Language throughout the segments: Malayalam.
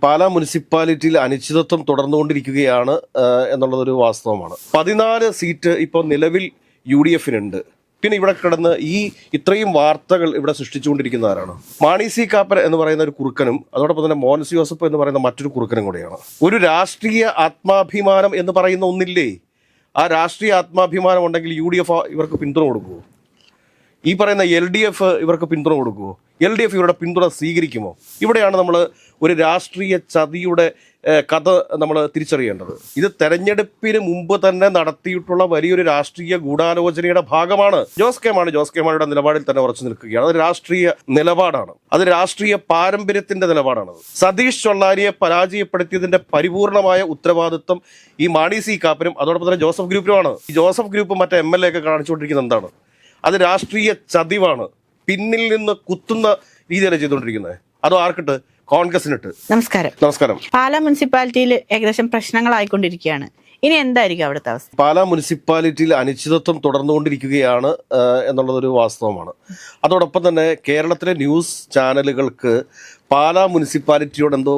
പാലാ മുനിസിപ്പാലിറ്റിയിൽ അനിശ്ചിതത്വം തുടർന്നുകൊണ്ടിരിക്കുകയാണ് എന്നുള്ളതൊരു വാസ്തവമാണ്. 14 സീറ്റ് ഇപ്പോൾ നിലവിൽ UDF-നുണ്ട്. പിന്നെ ഇവിടെ കിടന്ന് ഇത്രയും വാർത്തകൾ ഇവിടെ സൃഷ്ടിച്ചുകൊണ്ടിരിക്കുന്ന ആരാണ്? മാണി സി കാപ്പൻ എന്ന് പറയുന്ന ഒരു കുറുക്കനും അതോടൊപ്പം തന്നെ മോൻസ് ജോസഫ് എന്ന് പറയുന്ന മറ്റൊരു കുറുക്കനും കൂടെയാണ്. ഒരു രാഷ്ട്രീയ ആത്മാഭിമാനം എന്ന് പറയുന്ന ഒന്നില്ലേ? ആ രാഷ്ട്രീയ ആത്മാഭിമാനം ഉണ്ടെങ്കിൽ UDF ഇവർക്ക് പിന്തുണ കൊടുക്കുമോ? ഈ പറയുന്ന LDF ഇവർക്ക് പിന്തുണ കൊടുക്കുമോ? LDF ഇവരുടെ പിന്തുണ സ്വീകരിക്കുമോ? ഇവിടെയാണ് നമ്മൾ ഒരു രാഷ്ട്രീയ ചതിയുടെ കഥ നമ്മൾ തിരിച്ചറിയേണ്ടത്. ഇത് തെരഞ്ഞെടുപ്പിന് മുമ്പ് തന്നെ നടത്തിയിട്ടുള്ള വലിയൊരു രാഷ്ട്രീയ ഗൂഢാലോചനയുടെ ഭാഗമാണ്. ജോസ് കെ മാണിയുടെ നിലപാടിൽ തന്നെ ഉറച്ചു നിൽക്കുകയാണ്. അത് രാഷ്ട്രീയ നിലപാടാണ്, അത് രാഷ്ട്രീയ പാരമ്പര്യത്തിന്റെ നിലപാടാണ്. സതീഷ് ചൊള്ളാനിയെ പരാജയപ്പെടുത്തിയതിന്റെ പരിപൂർണമായ ഉത്തരവാദിത്വം ഈ മാണി സി കാപ്പനും അതോടൊപ്പം തന്നെ ജോസഫ് ഗ്രൂപ്പിനുമാണ്. ഈ ജോസഫ് ഗ്രൂപ്പ് മറ്റേ MLA ഒക്കെ കാണിച്ചുകൊണ്ടിരിക്കുന്നത് എന്താണ്? അത് രാഷ്ട്രീയ ചതിവാണ്. പിന്നിൽ നിന്ന് കുത്തുന്ന രീതിയാണ് ചെയ്തുകൊണ്ടിരിക്കുന്നത്. അതോ ആർക്കിട്ട്? കോൺഗ്രസിനിട്ട്. നമസ്കാരം. പാലാ മുനിസിപ്പാലിറ്റിയിൽ ഏകദേശം പ്രശ്നങ്ങളായിക്കൊണ്ടിരിക്കുകയാണ്. ഇനി എന്തായിരിക്കും അവിടുത്തെ അവസ്ഥ? പാലാ മുനിസിപ്പാലിറ്റിയിൽ അനിശ്ചിതത്വം തുടർന്നുകൊണ്ടിരിക്കുകയാണ് എന്നുള്ളതൊരു വാസ്തവമാണ്. അതോടൊപ്പം തന്നെ കേരളത്തിലെ ന്യൂസ് ചാനലുകൾക്ക് പാലാ മുനിസിപ്പാലിറ്റിയോട് എന്തോ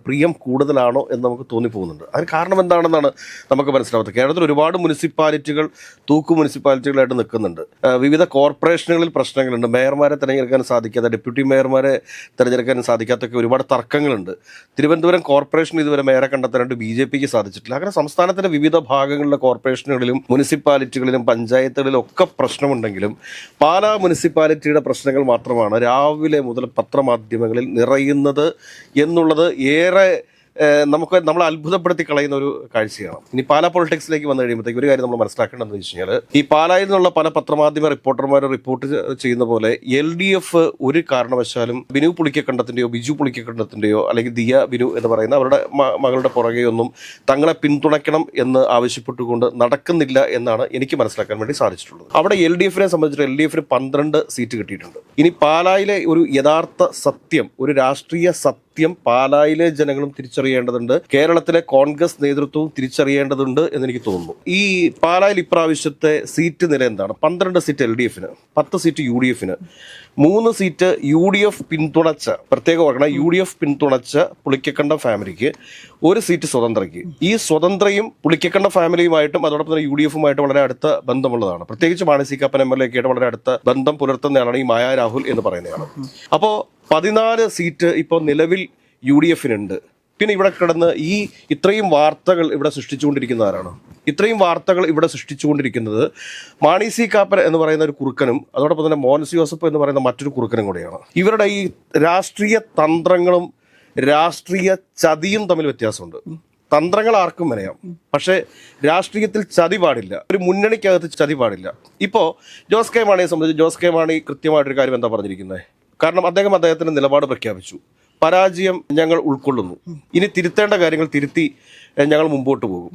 പ്രിയം കൂടുതലാണോ എന്ന് നമുക്ക് തോന്നിപ്പോകുന്നുണ്ട്. അതിന് കാരണം എന്താണെന്നാണ് നമുക്ക് മനസ്സിലാവുന്നത്. കേരളത്തിൽ ഒരുപാട് മുനിസിപ്പാലിറ്റികൾ തൂക്കു മുനിസിപ്പാലിറ്റികളായിട്ട് നിൽക്കുന്നുണ്ട്. വിവിധ കോർപ്പറേഷനുകളിൽ പ്രശ്നങ്ങളുണ്ട്. മേയർമാരെ തിരഞ്ഞെടുക്കാൻ സാധിക്കാത്ത, ഡെപ്യൂട്ടി മേയർമാരെ തിരഞ്ഞെടുക്കാൻ സാധിക്കാത്തൊക്കെ ഒരുപാട് തർക്കങ്ങളുണ്ട്. തിരുവനന്തപുരം കോർപ്പറേഷൻ ഇതുവരെ മേയറെ കണ്ടെത്താനായിട്ട് BJPക്ക് സാധിച്ചിട്ടില്ല. അങ്ങനെ സംസ്ഥാനത്തിന്റെ വിവിധ ഭാഗങ്ങളിലെ കോർപ്പറേഷനുകളിലും മുനിസിപ്പാലിറ്റികളിലും പഞ്ചായത്തുകളിലും ഒക്കെ പ്രശ്നമുണ്ടെങ്കിലും പാലാ മുനിസിപ്പാലിറ്റിയുടെ പ്രശ്നങ്ങൾ മാത്രമാണ് രാവിലെ മുതൽ പത്രമാധ്യമങ്ങളിൽ നിറയുന്നത് എന്നുള്ളത് ഏറെ നമ്മൾ അത്ഭുതപ്പെടുത്തി കളയുന്ന ഒരു കാഴ്ചയാണ്. ഇനി പാലാ പൊളിറ്റിക്സിലേക്ക് വന്നു കഴിയുമ്പോഴത്തേക്ക് ഒരു കാര്യം നമ്മൾ മനസ്സിലാക്കേണ്ടതെന്ന് വെച്ച് കഴിഞ്ഞാൽ, ഈ പാലായിൽ നിന്നുള്ള പല പത്രമാധ്യമ റിപ്പോർട്ടർമാർ റിപ്പോർട്ട് ചെയ്യുന്ന പോലെ LDF ഒരു കാരണവശാലും ബിനു പുളിക്കക്കണ്ടത്തിൻ്റെയോ ബിജു പുളിക്കക്കണ്ടത്തിൻ്റെയോ അല്ലെങ്കിൽ ദിയ ബിനു എന്ന് പറയുന്ന അവരുടെ മകളുടെ പുറകെയൊന്നും തങ്ങളെ പിന്തുണയ്ക്കണം എന്ന് ആവശ്യപ്പെട്ടുകൊണ്ട് നടക്കുന്നില്ല എന്നാണ് എനിക്ക് മനസ്സിലാക്കാൻ വേണ്ടി സാധിച്ചിട്ടുള്ളത്. അവിടെ LDF-നെ സംബന്ധിച്ചിട്ട് LDF-ന് 12 സീറ്റ് കിട്ടിയിട്ടുണ്ട്. ഇനി പാലായിലെ ഒരു യഥാർത്ഥ സത്യം, ഒരു രാഷ്ട്രീയ സത്യം പാലായിലെ ജനങ്ങളും തിരിച്ചറിയേണ്ടതുണ്ട്, കേരളത്തിലെ കോൺഗ്രസ് നേതൃത്വവും തിരിച്ചറിയേണ്ടതുണ്ട് എന്നെനിക്ക് തോന്നുന്നു. ഈ പാലായിൽ ഇപ്രാവശ്യത്തെ സീറ്റ് നില എന്താണ്? 12 സീറ്റ് LDF-ന്, 10 സീറ്റ് UDF-ന്, 3 സീറ്റ് UDF പിന്തുണച്ച, പ്രത്യേകം ഓർക്കണം, UDF പിന്തുണച്ച പുളിക്കക്കണ്ടം ഫാമിലിക്ക്, 1 സീറ്റ് സ്വതന്ത്രയ്ക്ക്. ഈ സ്വതന്ത്രയും പുളിക്കക്കണ്ടം ഫാമിലിയുമായിട്ടും അതോടൊപ്പം തന്നെ UDF-ഉമായിട്ട് വളരെ അടുത്ത ബന്ധമുള്ളതാണ്. പ്രത്യേകിച്ച് മാണി സി കാപ്പൻ MLA ഒക്കെ ആയിട്ട് വളരെ അടുത്ത ബന്ധം പുലർത്തുന്നയാളാണ് ഈ മായ രാഹുൽ എന്ന് പറയുന്നയാൾ. അപ്പോൾ 14 സീറ്റ് ഇപ്പോൾ നിലവിൽ UDF-നുണ്ട്. പിന്നെ ഇവിടെ കിടന്ന് ഇത്രയും വാർത്തകൾ ഇവിടെ സൃഷ്ടിച്ചുകൊണ്ടിരിക്കുന്ന ആരാണ്? ഇത്രയും വാർത്തകൾ ഇവിടെ സൃഷ്ടിച്ചുകൊണ്ടിരിക്കുന്നത് മാണി സി കാപ്പൻ എന്ന് പറയുന്ന ഒരു കുറുക്കനും അതോടൊപ്പം തന്നെ മോൻസ് ജോസഫ് എന്ന് പറയുന്ന മറ്റൊരു കുറുക്കനും കൂടെയാണ്. ഇവരുടെ ഈ രാഷ്ട്രീയ തന്ത്രങ്ങളും രാഷ്ട്രീയ ചതിയും തമ്മിൽ വ്യത്യാസമുണ്ട്. തന്ത്രങ്ങൾ ആർക്കും വരയാം, പക്ഷേ രാഷ്ട്രീയത്തിൽ ചതി പാടില്ല. ഒരു മുന്നണിക്കകത്ത് ചതി പാടില്ല. ഇപ്പോൾ ജോസ് കെ മാണിയെ സംബന്ധിച്ച് ജോസ് കെ മാണി കൃത്യമായിട്ടൊരു കാര്യം എന്താ പറഞ്ഞിരിക്കുന്നത്? കാരണം അദ്ദേഹത്തിന്റെ നിലപാട് പ്രഖ്യാപിച്ചു. പരാജയം ഞങ്ങൾ ഉൾക്കൊള്ളുന്നു, ഇനി തിരുത്തേണ്ട കാര്യങ്ങൾ തിരുത്തി ഞങ്ങൾ മുമ്പോട്ട് പോകും.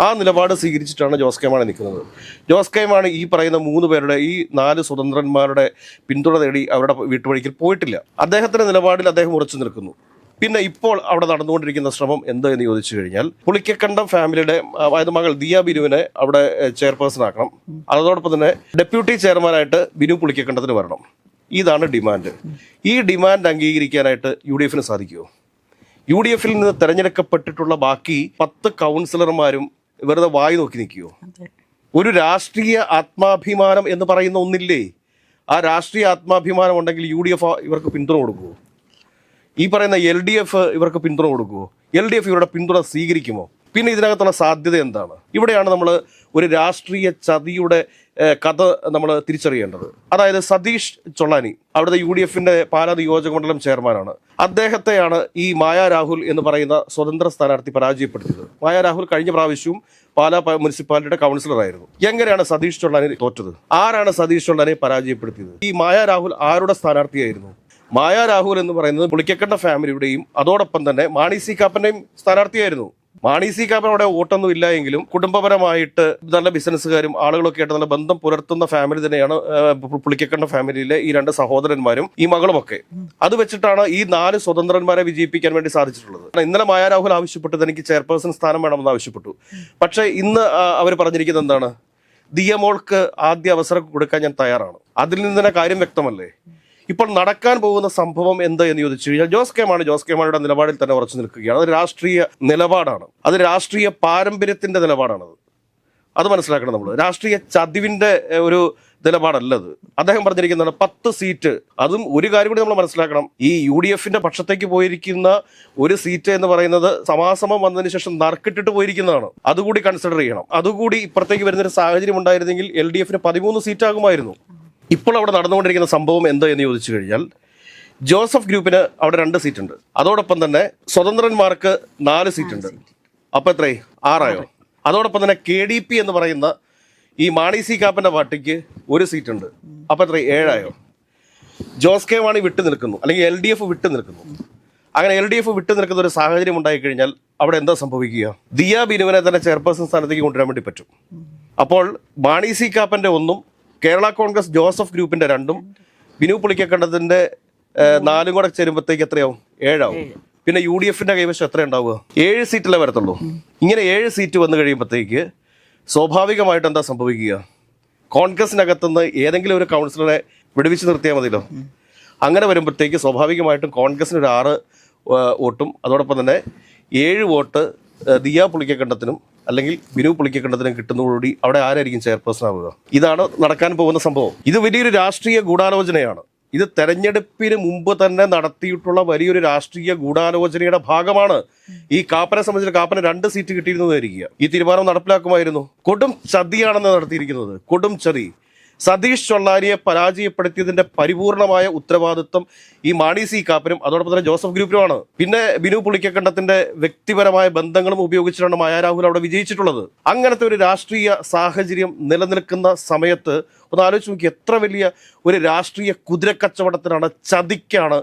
ആ നിലപാട് സ്വീകരിച്ചിട്ടാണ് ജോസ് കെ മാണി നിൽക്കുന്നത്. ജോസ് കെ മാണി ഈ പറയുന്ന 3 പേരുടെ, ഈ 4 സ്വതന്ത്രന്മാരുടെ പിന്തുണ തേടി അവരുടെ വീട്ടുവഴിക്കൽ പോയിട്ടില്ല. അദ്ദേഹത്തിന്റെ നിലപാടിൽ അദ്ദേഹം ഉറച്ചു നിൽക്കുന്നു. പിന്നെ ഇപ്പോൾ അവിടെ നടന്നുകൊണ്ടിരിക്കുന്ന ശ്രമം എന്ത് എന്ന് ചോദിച്ചു കഴിഞ്ഞാൽ, പുളിക്കക്കണ്ടം ഫാമിലിയുടെ അതായത് മകൾ ദിയ ബിനുവിനെ അവിടെ ചെയർപേഴ്സൺ ആക്കണം, അതോടൊപ്പം തന്നെ ഡെപ്യൂട്ടി ചെയർമാനായിട്ട് ബിനു പുളിക്കക്കണ്ടത്തിന് വരണം. ഇതാണ് ഡിമാൻഡ്. ഈ ഡിമാൻഡ് അംഗീകരിക്കാനായിട്ട് UDF-ന് സാധിക്കുമോ? UDF-ൽ നിന്ന് തെരഞ്ഞെടുക്കപ്പെട്ടിട്ടുള്ള ബാക്കി 10 കൗൺസിലർമാരും വെറുതെ വായി നോക്കി നിൽക്കുമോ? ഒരു രാഷ്ട്രീയ ആത്മാഭിമാനം എന്ന് പറയുന്ന ഒന്നില്ലേ? ആ രാഷ്ട്രീയ ആത്മാഭിമാനം ഉണ്ടെങ്കിൽ UDF ഇവർക്ക് പിന്തുണ കൊടുക്കുമോ? ഈ പറയുന്ന LDF ഇവർക്ക് പിന്തുണ കൊടുക്കുമോ? LDF ഇവരുടെ പിന്തുണ സ്വീകരിക്കുമോ? പിന്നെ ഇതിനകത്തുള്ള സാധ്യത എന്താണ്? ഇവിടെയാണ് നമ്മൾ ഒരു രാഷ്ട്രീയ ചതിയുടെ കഥ നമ്മൾ തിരിച്ചറിയേണ്ടത്. അതായത് സതീഷ് ചൊള്ളാനി അവിടുത്തെ UDF-ന്റെ പാലാ നിയോജക മണ്ഡലം ചെയർമാനാണ്. അദ്ദേഹത്തെയാണ് ഈ മായ രാഹുൽ എന്ന് പറയുന്ന സ്വതന്ത്ര സ്ഥാനാർത്ഥി പരാജയപ്പെടുത്തിയത്. മായ രാഹുൽ കഴിഞ്ഞ പ്രാവശ്യവും പാലാ മുനിസിപ്പാലിറ്റിയുടെ കൗൺസിലറായിരുന്നു. എങ്ങനെയാണ് സതീഷ് ചൊള്ളാനി തോറ്റത്? ആരാണ് സതീഷ് ചൊള്ളാനിയെ പരാജയപ്പെടുത്തിയത്? ഈ മായ രാഹുൽ ആരുടെ സ്ഥാനാർത്ഥിയായിരുന്നു? മായ രാഹുൽ എന്ന് പറയുന്നത് പുളിക്കക്കണ്ട ഫാമിലിയുടെയും അതോടൊപ്പം തന്നെ മാണി സി കാപ്പന്റെയും സ്ഥാനാർത്ഥിയായിരുന്നു. മാണി സി കാപ്പൻ അവിടെ വോട്ടൊന്നും ഇല്ല എങ്കിലും കുടുംബപരമായിട്ട് നല്ല ബിസിനസ്സുകാരും ആളുകളൊക്കെ ആയിട്ട് നല്ല ബന്ധം പുലർത്തുന്ന ഫാമിലി തന്നെയാണ് പുളിക്കക്കണ്ട ഫാമിലിയിലെ ഈ 2 സഹോദരന്മാരും ഈ മകളുമൊക്കെ. അത് വെച്ചിട്ടാണ് ഈ 4 സ്വതന്ത്രന്മാരെ വിജയിപ്പിക്കാൻ വേണ്ടി സാധിച്ചിട്ടുള്ളത്. ഇന്നലെ മായ രാഹുൽ ആവശ്യപ്പെട്ടത് എനിക്ക് ചെയർപേഴ്സൺ സ്ഥാനം വേണമെന്ന് ആവശ്യപ്പെട്ടു. പക്ഷേ ഇന്ന് അവർ പറഞ്ഞിരിക്കുന്നത് എന്താണ്? ദിയമോൾക്ക് ആദ്യ അവസരം കൊടുക്കാൻ ഞാൻ തയ്യാറാണ്. അതിൽ നിന്ന് തന്നെ കാര്യം വ്യക്തമല്ലേ? ഇപ്പോൾ നടക്കാൻ പോകുന്ന സംഭവം എന്ത് എന്ന് ചോദിച്ചു കഴിഞ്ഞാൽ ജോസ് കെ മാണിയുടെ നിലപാടിൽ തന്നെ ഉറച്ചു നിൽക്കുകയാണ്. അത് രാഷ്ട്രീയ നിലപാടാണ്, അത് രാഷ്ട്രീയ പാരമ്പര്യത്തിന്റെ നിലപാടാണത്. അത് മനസ്സിലാക്കണം നമ്മൾ. രാഷ്ട്രീയ ചതിവിന്റെ ഒരു നിലപാടല്ലത്. അദ്ദേഹം പറഞ്ഞിരിക്കുന്നതാണ് 10 സീറ്റ്. അതും ഒരു കാര്യം കൂടി നമ്മൾ മനസ്സിലാക്കണം, ഈ UDF-ന്റെ പക്ഷത്തേക്ക് പോയിരിക്കുന്ന ഒരു സീറ്റ് എന്ന് പറയുന്നത് സമാസമം വന്നതിന് ശേഷം നറുക്കിട്ടിട്ട് പോയിരിക്കുന്നതാണ്. അതുകൂടി കൺസിഡർ ചെയ്യണം. അതുകൂടി ഇപ്പുറത്തേക്ക് വരുന്നൊരു സാഹചര്യം ഉണ്ടായിരുന്നെങ്കിൽ LDF-ന് 13 സീറ്റാകുമായിരുന്നു. ഇപ്പോൾ അവിടെ നടന്നുകൊണ്ടിരിക്കുന്ന സംഭവം എന്ത് എന്ന് ചോദിച്ചു കഴിഞ്ഞാൽ ജോസഫ് ഗ്രൂപ്പിന് അവിടെ 2 സീറ്റുണ്ട്. അതോടൊപ്പം തന്നെ സ്വതന്ത്രന്മാർക്ക് 4 സീറ്റുണ്ട്. അപ്പോൾ എത്രയായി? 6 അതോടൊപ്പം തന്നെ KDP എന്ന് പറയുന്ന ഈ മാണി സി കാപ്പന്റെ പാർട്ടിക്ക് 1 സീറ്റുണ്ട്. അപ്പോൾ എത്ര? 7 ജോസ് കെ മാണി വിട്ടു നിൽക്കുന്നു, അല്ലെങ്കിൽ LDF വിട്ടു നിൽക്കുന്നു. അങ്ങനെ LDF വിട്ടു നിൽക്കുന്ന ഒരു സാഹചര്യം ഉണ്ടായിക്കഴിഞ്ഞാൽ അവിടെ എന്താ സംഭവിക്കുക? ദിയ ബിനുവിനെ തന്നെ ചെയർപേഴ്സൺ സ്ഥാനത്തേക്ക് കൊണ്ടുവരാൻ വേണ്ടി പറ്റും. അപ്പോൾ മാണി സി കാപ്പന്റെ 1 കേരള കോൺഗ്രസ് ജോസഫ് ഗ്രൂപ്പിന്റെ 2 ബിനു പുളിക്കക്കണ്ടത്തിന്റെ 4 കൂടെ ചേരുമ്പോഴത്തേക്ക് എത്രയാവും? 7 പിന്നെ UDF-ന്റെ കൈവശം എത്ര ഉണ്ടാവുക? 7 സീറ്റിലേ വരത്തുള്ളൂ. ഇങ്ങനെ 7 സീറ്റ് വന്നു കഴിയുമ്പോഴത്തേക്ക് സ്വാഭാവികമായിട്ട് എന്താ സംഭവിക്കുക? കോൺഗ്രസിനകത്തുനിന്ന് ഏതെങ്കിലും ഒരു കൗൺസിലറെ വിടുവിച്ച് നിർത്തിയാൽ മതിയല്ലോ. അങ്ങനെ വരുമ്പോഴത്തേക്ക് സ്വാഭാവികമായിട്ടും കോൺഗ്രസിന് ഒരു 6 വോട്ടും അതോടൊപ്പം തന്നെ 7 വോട്ട് ദിയ പുളിക്കക്കണ്ടത്തിനും അല്ലെങ്കിൽ ബിനു പുളിക്കക്കണ്ടത്തിനും കിട്ടുന്നതോടുകൂടി അവിടെ ആരായിരിക്കും ചെയർപേഴ്സൺ ആവുക? ഇതാണ് നടക്കാൻ പോകുന്ന സംഭവം. ഇത് വലിയൊരു രാഷ്ട്രീയ ഗൂഢാലോചനയാണ്. ഇത് തെരഞ്ഞെടുപ്പിന് മുമ്പ് തന്നെ നടത്തിയിട്ടുള്ള വലിയൊരു രാഷ്ട്രീയ ഗൂഢാലോചനയുടെ ഭാഗമാണ്. ഈ കാപ്പനെ സംബന്ധിച്ച് കാപ്പന് 2 സീറ്റ് കിട്ടിയിരുന്നതായിരിക്കുക. ഈ തീരുമാനം നടപ്പിലാക്കുമായിരുന്നു. കൊടും ചതിയാണെന്ന് നടത്തിയിരിക്കുന്നത്, കൊടും ചതി. സതീഷ് ചൊള്ളാരിയെ പരാജയപ്പെടുത്തിയതിന്റെ പരിപൂർണമായ ഉത്തരവാദിത്വം ഈ മാണി സി കാപ്പനും അതോടൊപ്പം തന്നെ ജോസഫ് ഗ്രൂപ്പിനുമാണ്. പിന്നെ ബിനു പുളിക്കക്കണ്ടത്തിന്റെ വ്യക്തിപരമായ ബന്ധങ്ങളും ഉപയോഗിച്ചിട്ടാണ് മായ രാഹുൽ അവിടെ വിജയിച്ചിട്ടുള്ളത്. അങ്ങനത്തെ ഒരു രാഷ്ട്രീയ സാഹചര്യം നിലനിൽക്കുന്ന സമയത്ത് ഒന്ന് ആലോചിച്ച് നോക്കി, എത്ര വലിയ ഒരു രാഷ്ട്രീയ കുതിരക്കച്ചവടത്തിനാണ്, ചതിക്കാണ്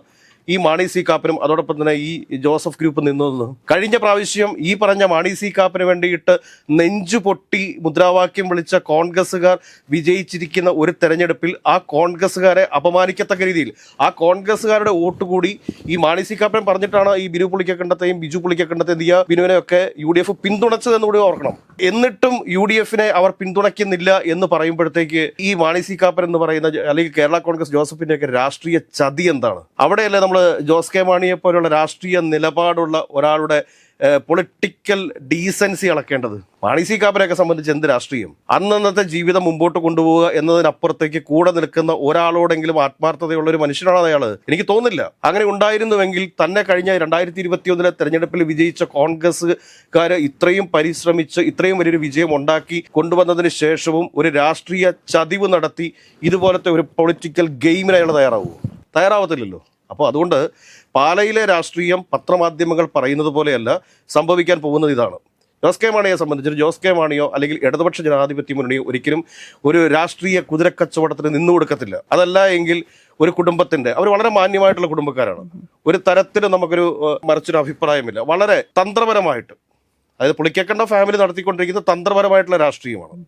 ഈ മാണി സി കാപ്പനും അതോടൊപ്പം തന്നെ ഈ ജോസഫ് ഗ്രൂപ്പ് നിന്നതെന്ന്. കഴിഞ്ഞ പ്രാവശ്യം ഈ പറഞ്ഞ മാണി സി കാപ്പന് വേണ്ടിയിട്ട് നെഞ്ചു പൊട്ടി മുദ്രാവാക്യം വിളിച്ച കോൺഗ്രസ്സുകാർ വിജയിച്ചിരിക്കുന്ന ഒരു തെരഞ്ഞെടുപ്പിൽ ആ കോൺഗ്രസ്സുകാരെ അപമാനിക്കത്തക്ക രീതിയിൽ ആ കോൺഗ്രസ്സുകാരുടെ വോട്ട് കൂടി ഈ മാണി സി കാപ്പൻ പറഞ്ഞിട്ടാണ് ഈ ബിനു പുളിക്കക്കണ്ടത്തെയും ബിജു പുളിക്കക്കണ്ടത്തെയും ദിയ ബിനുവിനെയൊക്കെ UDF പിന്തുണച്ചതെന്ന് കൂടി ഓർക്കണം. എന്നിട്ടും UDF-നെ അവർ പിന്തുണയ്ക്കുന്നില്ല എന്ന് പറയുമ്പോഴത്തേക്ക് ഈ മാണി സി കാപ്പൻ എന്ന് പറയുന്ന അല്ലെങ്കിൽ കേരള കോൺഗ്രസ് ജോസഫിന്റെയൊക്കെ രാഷ്ട്രീയ ചതി എന്താണ്? അവിടെയല്ലേ നമ്മൾ ജോസ് കെ മാണിയെ പോലുള്ള രാഷ്ട്രീയ നിലപാടുള്ള ഒരാളുടെ പൊളിറ്റിക്കൽ ഡീസൻസി അളക്കേണ്ടത്? മാണി സി കാപ്പനെയൊക്കെ സംബന്ധിച്ച് എന്ത് രാഷ്ട്രീയം? അന്നത്തെ ജീവിതം മുമ്പോട്ട് കൊണ്ടുപോവുക എന്നതിനപ്പുറത്തേക്ക് കൂടെ നിൽക്കുന്ന ഒരാളോടെങ്കിലും ആത്മാർത്ഥതയുള്ള ഒരു മനുഷ്യനാണ് അയാൾ. എനിക്ക് തോന്നുന്നില്ല. അങ്ങനെ ഉണ്ടായിരുന്നുവെങ്കിൽ തന്നെ കഴിഞ്ഞ 2021 തെരഞ്ഞെടുപ്പിൽ വിജയിച്ച കോൺഗ്രസ്സുകാര് ഇത്രയും പരിശ്രമിച്ച് ഇത്രയും വലിയൊരു വിജയം ഉണ്ടാക്കി കൊണ്ടുവന്നതിന് ശേഷവും ഒരു രാഷ്ട്രീയ ചതിവ് നടത്തി ഇതുപോലത്തെ ഒരു പൊളിറ്റിക്കൽ ഗെയിമിന് അയാൾ തയ്യാറാവത്തില്ലല്ലോ. അപ്പോൾ അതുകൊണ്ട് പാലയിലെ രാഷ്ട്രീയം പത്രമാധ്യമങ്ങൾ പറയുന്നത് പോലെയല്ല സംഭവിക്കാൻ പോകുന്നത്. ഇതാണ് ജോസ് കെ മാണിയെ സംബന്ധിച്ച്. ജോസ് കെ മാണിയോ അല്ലെങ്കിൽ ഇടതുപക്ഷ ജനാധിപത്യ മുന്നണിയോ ഒരിക്കലും ഒരു രാഷ്ട്രീയ കുതിരക്കച്ചവടത്തിന് നിന്നു കൊടുക്കത്തില്ല. അതല്ല എങ്കിൽ ഒരു കുടുംബത്തിന്റെ, അവർ വളരെ മാന്യമായിട്ടുള്ള കുടുംബക്കാരാണ്. ഒരു തരത്തിലും നമുക്കൊരു മറിച്ചൊരു അഭിപ്രായമില്ല. വളരെ തന്ത്രപരമായിട്ട്, അതായത് പുളിക്കക്കണ്ട ഫാമിലി നടത്തിക്കൊണ്ടിരിക്കുന്ന തന്ത്രപരമായിട്ടുള്ള രാഷ്ട്രീയമാണ്.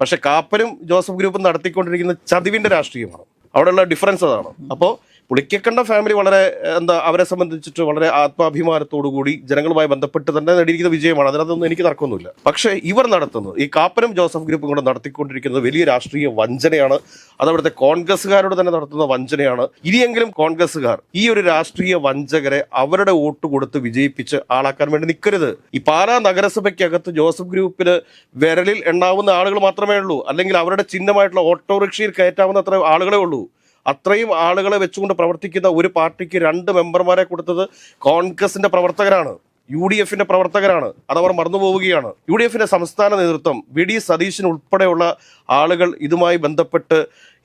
പക്ഷെ കാപ്പനും ജോസഫ് ഗ്രൂപ്പും നടത്തിക്കൊണ്ടിരിക്കുന്ന ചതിവിന്റെ രാഷ്ട്രീയമാണ്. അവിടെയുള്ള ഡിഫറൻസ് അതാണ്. അപ്പോൾ പുളിക്കക്കണ്ട ഫാമിലി വളരെ അവരെ സംബന്ധിച്ചിട്ട് വളരെ ആത്മാഭിമാനത്തോടുകൂടി ജനങ്ങളുമായി ബന്ധപ്പെട്ട് തന്നെ നേടിയിരിക്കുന്ന വിജയമാണ്. അതിനകത്തൊന്നും എനിക്ക് തർക്കമൊന്നുമില്ല. പക്ഷേ ഇവർ നടത്തുന്നത്, ഈ കാപ്പനും ജോസഫ് ഗ്രൂപ്പും കൂടെ നടത്തിക്കൊണ്ടിരിക്കുന്നത് വലിയ രാഷ്ട്രീയ വഞ്ചനയാണ്. അതവിടുത്തെ കോൺഗ്രസ്സുകാരോട് തന്നെ നടത്തുന്ന വഞ്ചനയാണ്. ഇനിയെങ്കിലും കോൺഗ്രസ്സുകാർ ഈ ഒരു രാഷ്ട്രീയ വഞ്ചകരെ അവരുടെ വോട്ട് കൊടുത്ത് വിജയിപ്പിച്ച് ആളാക്കാൻ വേണ്ടി നിൽക്കരുത്. ഈ പാലാ നഗരസഭയ്ക്കകത്ത് ജോസഫ് ഗ്രൂപ്പിന് വിരലിൽ എണ്ണാവുന്ന ആളുകൾ മാത്രമേ ഉള്ളൂ. അല്ലെങ്കിൽ അവരുടെ ചിഹ്നമായിട്ടുള്ള ഓട്ടോറിക്ഷയിൽ കയറ്റാവുന്ന അത്ര ആളുകളേ ഉള്ളൂ. അത്രയും ആളുകളെ വെച്ചുകൊണ്ട് പ്രവർത്തിക്കുന്ന ഒരു പാർട്ടിക്ക് 2 മെമ്പർമാരെ കൊടുത്തത് കോൺഗ്രസിന്റെ പ്രവർത്തകരാണ്, UDF-ന്റെ പ്രവർത്തകരാണ്. അതവർ മറന്നുപോവുകയാണ്. UDF-ന്റെ സംസ്ഥാന നേതൃത്വം VD സതീശൻ ഉൾപ്പെടെയുള്ള ആളുകൾ ഇതുമായി ബന്ധപ്പെട്ട്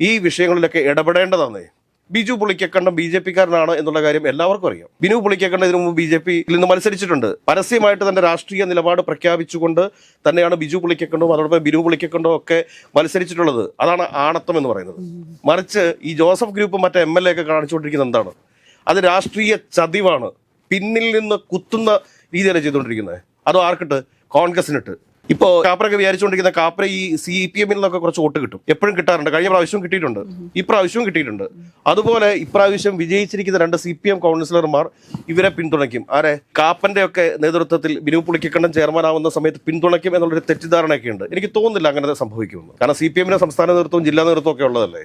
ഈ വിഷയങ്ങളിലൊക്കെ ഇടപെടേണ്ടതാണ്. ബിജു പുളിക്കക്കണ്ടം BJP-കാരനാണ് എന്നുള്ള കാര്യം എല്ലാവർക്കും അറിയാം. ബിനു പുളിക്കക്കണ്ടം ഇതിനു മുമ്പ് BJP-യിൽ നിന്ന് മത്സരിച്ചിട്ടുണ്ട്. പരസ്യമായിട്ട് തന്റെ രാഷ്ട്രീയ നിലപാട് പ്രഖ്യാപിച്ചുകൊണ്ട് തന്നെയാണ് ബിജു പുളിക്കക്കണ്ടും അതോടൊപ്പം ബിനു പുളിക്കക്കണ്ടും ഒക്കെ മത്സരിച്ചിട്ടുള്ളത്. അതാണ് ആണത്വം എന്ന് പറയുന്നത്. മറിച്ച് ഈ ജോസഫ് ഗ്രൂപ്പ് മറ്റേ MLA ഒക്കെ കാണിച്ചുകൊണ്ടിരിക്കുന്നത് എന്താണ്? അത് രാഷ്ട്രീയ ചതിവാണ്. പിന്നിൽ നിന്ന് കുത്തുന്ന രീതിയാണ് ചെയ്തുകൊണ്ടിരിക്കുന്നത്. അതോ ആർക്കിട്ട്? കോൺഗ്രസിനിട്ട്. ഇപ്പോൾ കാപ്പറൊക്കെ വിചാരിച്ചുകൊണ്ടിരിക്കുന്ന കാപ്പറ ഈ CPM-ൽ നിന്നൊക്കെ കുറച്ച് വോട്ട് കിട്ടും. എപ്പോഴും കിട്ടാറുണ്ട്. കഴിഞ്ഞ പ്രാവശ്യവും കിട്ടിയിട്ടുണ്ട്, ഇപ്രാവശ്യവും കിട്ടിയിട്ടുണ്ട്. അതുപോലെ ഇപ്രാവശ്യം വിജയിച്ചിരിക്കുന്ന 2 CPM കൗൺസിലർമാർ ഇവരെ പിന്തുണയ്ക്കും. ആരെ? കാപ്പന്റെ ഒക്കെ നേതൃത്വത്തിൽ ബിനു പുളിക്കക്കണ്ടം ചെയർമാനാവുന്ന സമയത്ത് പിന്തുണയ്ക്കും എന്നുള്ളൊരു തെറ്റിദ്ധാരണയൊക്കെ ഉണ്ട്. എനിക്ക് തോന്നുന്നില്ല അങ്ങനെ സംഭവിക്കുമെന്ന്. കാരണം CPM-ന്റെ സംസ്ഥാന നേതൃത്വവും ജില്ലാ നേതൃത്വം ഒക്കെ ഉള്ളതല്ലേ.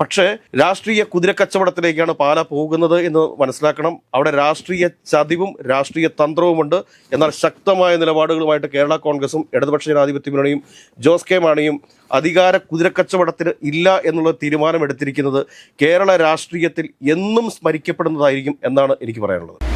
പക്ഷേ രാഷ്ട്രീയ കുതിരക്കച്ചവടത്തിലേക്കാണ് പാല പോകുന്നത് എന്ന് മനസ്സിലാക്കണം. അവിടെ രാഷ്ട്രീയ ചതിവും രാഷ്ട്രീയ തന്ത്രവുമുണ്ട്. എന്നാൽ ശക്തമായ നിലപാടുകളുമായിട്ട് കേരള കോൺഗ്രസും ഇടതുപക്ഷ ജനാധിപത്യ മുന്നണിയും ജോസ് കെ മാണിയും അധികാര കുതിരക്കച്ചവടത്തിന് ഇല്ല എന്നുള്ള തീരുമാനമെടുത്തിരിക്കുന്നത് കേരള രാഷ്ട്രീയത്തിൽ എന്നും സ്മരിക്കപ്പെടുന്നതായിരിക്കും എന്നാണ് എനിക്ക് പറയാനുള്ളത്.